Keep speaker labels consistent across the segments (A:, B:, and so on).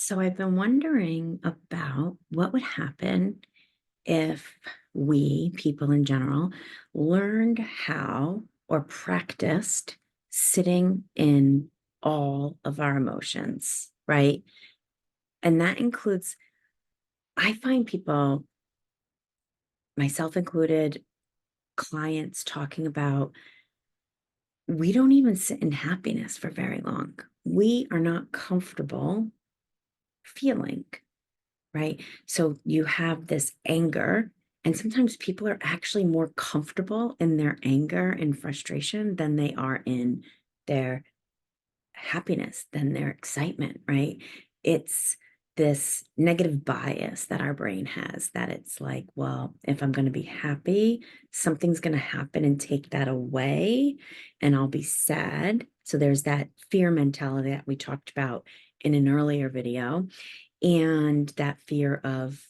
A: So I've been wondering about what would happen if we, people in general, learned how or practiced sitting in all of our emotions, right? And that includes, I find people, myself included, clients talking about we don't even sit in happiness for very long. We are not comfortable feeling. Right? So you have this anger, and sometimes people are actually more comfortable in their anger and frustration than they are in their happiness, than their excitement, right? It's this negative bias that our brain has that it's like, well, if I'm going to be happy, something's going to happen and take that away, and I'll be sad. So there's that fear mentality that we talked about in an earlier video, and that fear of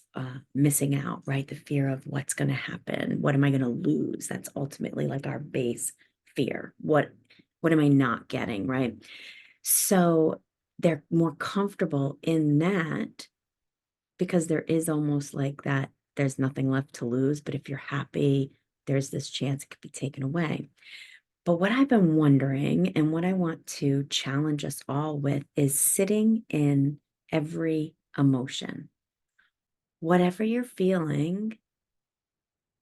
A: missing out, right? The fear of what's going to happen. What am I going to lose? That's ultimately like our base fear. What am I not getting, right? So they're more comfortable in that because there is almost like that there's nothing left to lose. But if you're happy, there's this chance it could be taken away. But what I've been wondering and what I want to challenge us all with is sitting in every emotion. Whatever you're feeling,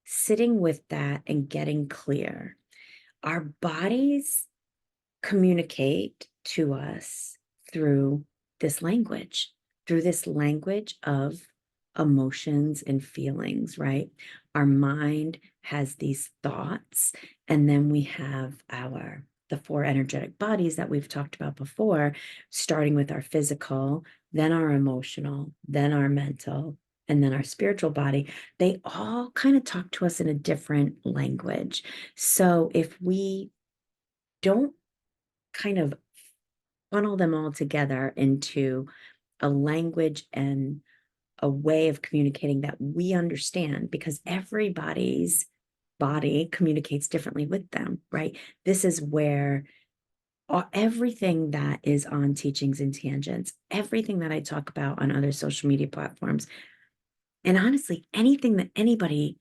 A: sitting with that and getting clear. Our bodies communicate to us through through this language of emotions and feelings, right? Our mind has these thoughts, and then we have the four energetic bodies that we've talked about before, starting with our physical, then our emotional, then our mental, and then our spiritual body. They all kind of talk to us in a different language. So if we don't kind of funnel them all together into a language and a way of communicating that we understand, because everybody's body communicates differently with them, right? This is where everything that is on Teachings and Tangents, everything that I talk about on other social media platforms, and honestly, anything that anybody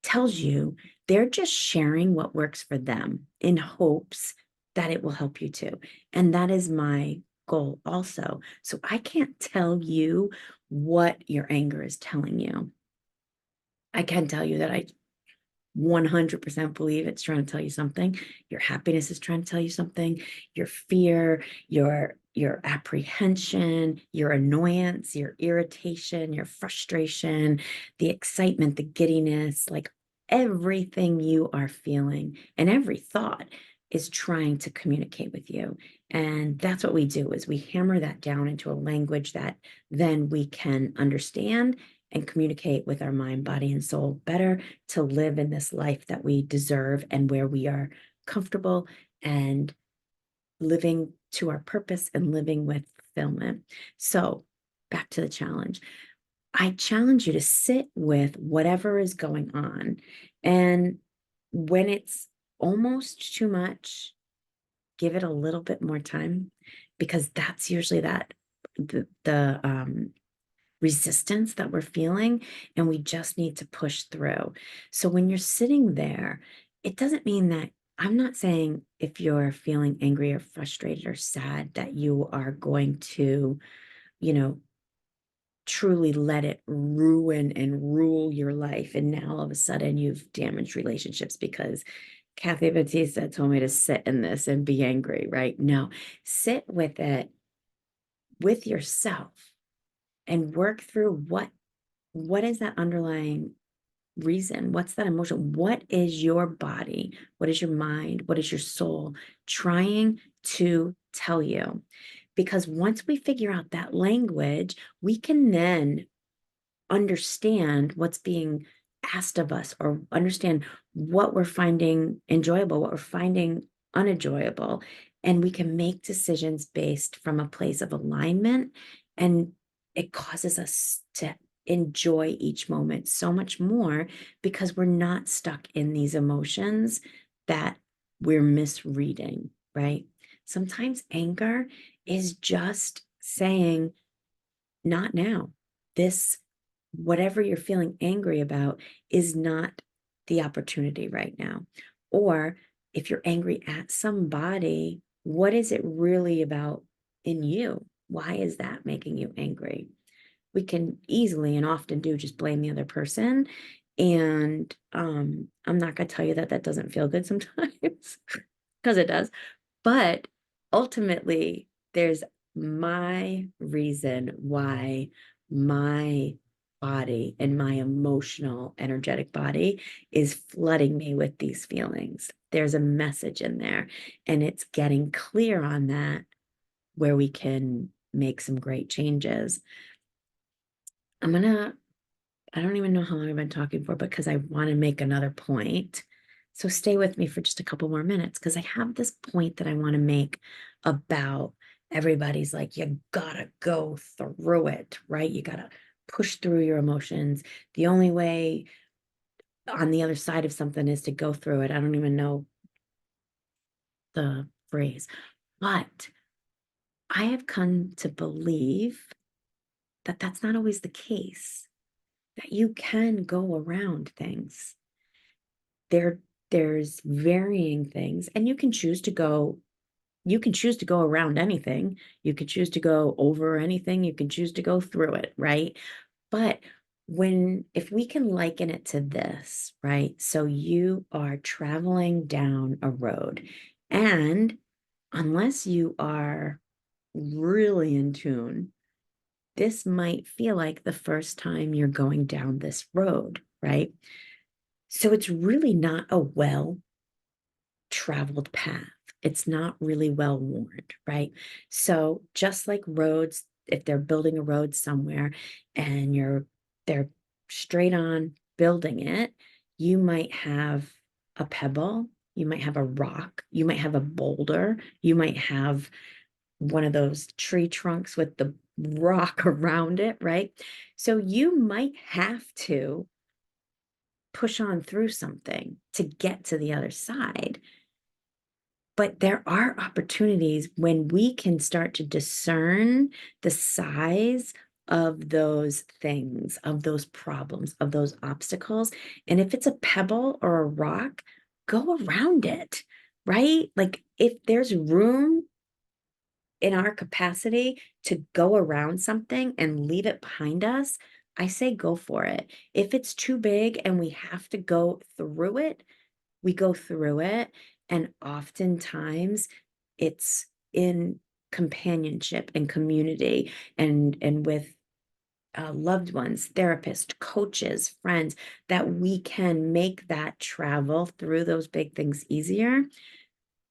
A: tells you, they're just sharing what works for them in hopes that it will help you too. And that is my goal also. So I can't tell you what your anger is telling you. I can tell you that I 100% believe it's trying to tell you something. Your happiness is trying to tell you something. Your fear, your apprehension, your annoyance, your irritation, your frustration, the excitement, the giddiness, like everything you are feeling and every thought is trying to communicate with you. And that's what we do is we hammer that down into a language that then we can understand and communicate with our mind, body, and soul better to live in this life that we deserve and where we are comfortable and living to our purpose and living with fulfillment. So, back to the challenge. I challenge you to sit with whatever is going on. And when it's almost too much, give it a little bit more time, because that's usually the resistance that we're feeling, and we just need to push through. So when you're sitting there, it doesn't mean that I'm not saying if you're feeling angry or frustrated or sad that you are going to, you know, truly let it ruin and rule your life. And now all of a sudden you've damaged relationships because Kathy Batista told me to sit in this and be angry, right? No, sit with it with yourself and work through what is that underlying reason? What's that emotion? What is your body? What is your mind? What is your soul trying to tell you? Because once we figure out that language, we can then understand what's being asked of us or understand what we're finding enjoyable, what we're finding unenjoyable. And we can make decisions based from a place of alignment. And it causes us to enjoy each moment so much more because we're not stuck in these emotions that we're misreading, right? Sometimes anger is just saying, not now. This, whatever you're feeling angry about, is not the opportunity right now. Or if you're angry at somebody, what is it really about in you? Why is that making you angry? We can easily and often do just blame the other person. And I'm not going to tell you that that doesn't feel good sometimes, because it does. But ultimately, there's my reason why my body and my emotional, energetic body is flooding me with these feelings. There's a message in there, and it's getting clear on that where we can make some great changes. I'm gonna, I don't even know how long I've been talking for, because I want to make another point. So stay with me for just a couple more minutes, because I have this point that I want to make about everybody's like, you gotta go through it, right? You gotta push through your emotions. The only way on the other side of something is to go through it. I don't even know the phrase, but I have come to believe that that's not always the case, that you can go around things. there there's varying things, and you can choose to go around anything, you can choose to go over anything, you can choose to go through it, right? But when if we can liken it to this, right? So you are traveling down a road, and unless you are really in tune, this might feel like the first time you're going down this road, right? So it's really not a well traveled path. It's not really well worn, right? So just like roads, if they're building a road somewhere and they're straight on building it, you might have a pebble, you might have a rock, you might have a boulder, you might have one of those tree trunks with the rock around it, right? So you might have to push on through something to get to the other side. But there are opportunities when we can start to discern the size of those things, of those problems, of those obstacles. And if it's a pebble or a rock, go around it, right? Like if there's room in our capacity to go around something and leave it behind us, I say go for it. If it's too big and we have to go through it, we go through it. And oftentimes it's in companionship and community, and with loved ones, therapists, coaches, friends, that we can make that travel through those big things easier.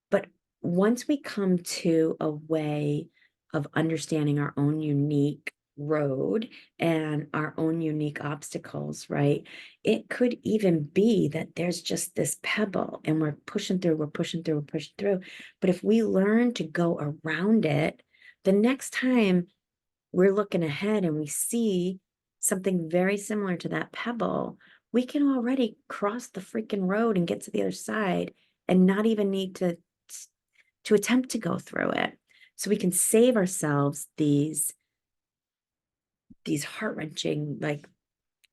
A: But once we come to a way of understanding our own unique road and our own unique obstacles, right? It could even be that there's just this pebble and we're pushing through, we're pushing through, we're pushing through. But if we learn to go around it, the next time we're looking ahead and we see something very similar to that pebble, we can already cross the freaking road and get to the other side and not even need to attempt to go through it. So we can save ourselves these heart-wrenching, like,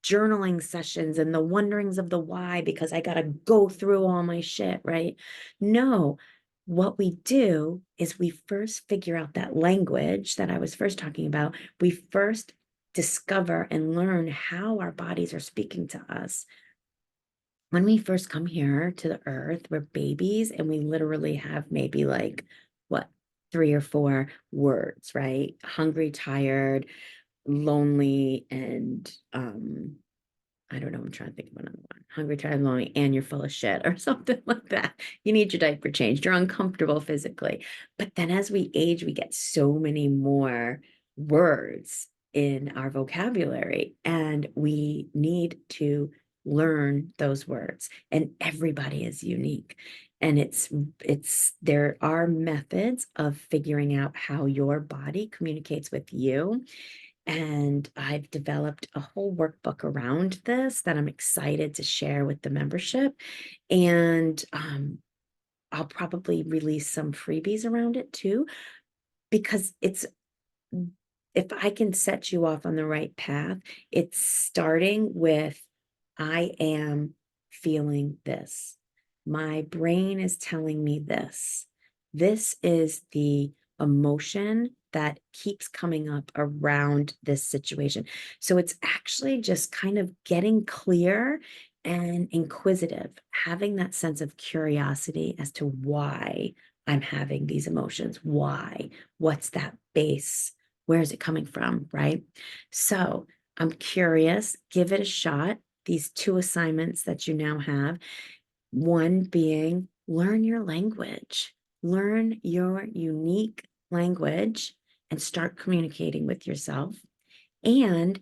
A: journaling sessions and the wonderings of the why, because I got to go through all my shit, right? No, what we do is we first figure out that language that I was first talking about. We first discover and learn how our bodies are speaking to us. When we first come here to the earth, we're babies and we literally have maybe like what, 3 or 4 words, right? Hungry, tired, lonely, and I don't know, I'm trying to think of another one. Hungry, tired, lonely, and you're full of shit or something like that. You need your diaper changed. You're uncomfortable physically. But then as we age, we get so many more words in our vocabulary, and we need to learn those words. And everybody is unique. And there are methods of figuring out how your body communicates with you, and I've developed a whole workbook around this that I'm excited to share with the membership. And I'll probably release some freebies around it too, because it's if I can set you off on the right path, it's starting with, I am feeling this. My brain is telling me this. This is the emotion that keeps coming up around this situation. So it's actually just kind of getting clear and inquisitive, having that sense of curiosity as to why I'm having these emotions. Why? What's that base? Where is it coming from? Right. So I'm curious, give it a shot. These two assignments that you now have, one being learn your language, learn your unique language and start communicating with yourself, and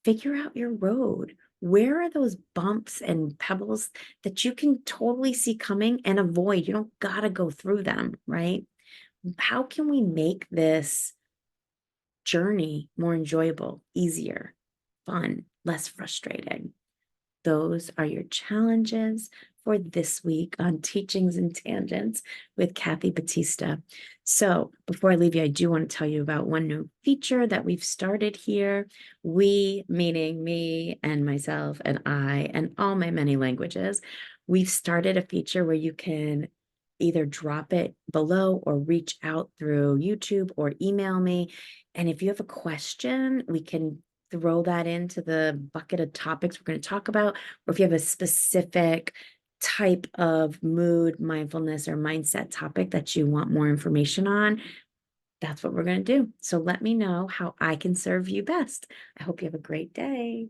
A: figure out your road. Where are those bumps and pebbles that you can totally see coming and avoid? You don't got to go through them, right? How can we make this journey more enjoyable, easier, fun, less frustrating? Those are your challenges for this week on Teachings and Tangents with Kathy Batista. So before I leave you, I do want to tell you about one new feature that we've started here. We, meaning me and myself and I and all my many languages, we've started a feature where you can either drop it below or reach out through YouTube or email me. And if you have a question, we can throw that into the bucket of topics we're going to talk about, or if you have a specific type of mood, mindfulness, or mindset topic that you want more information on, that's what we're going to do. So let me know how I can serve you best. I hope you have a great day.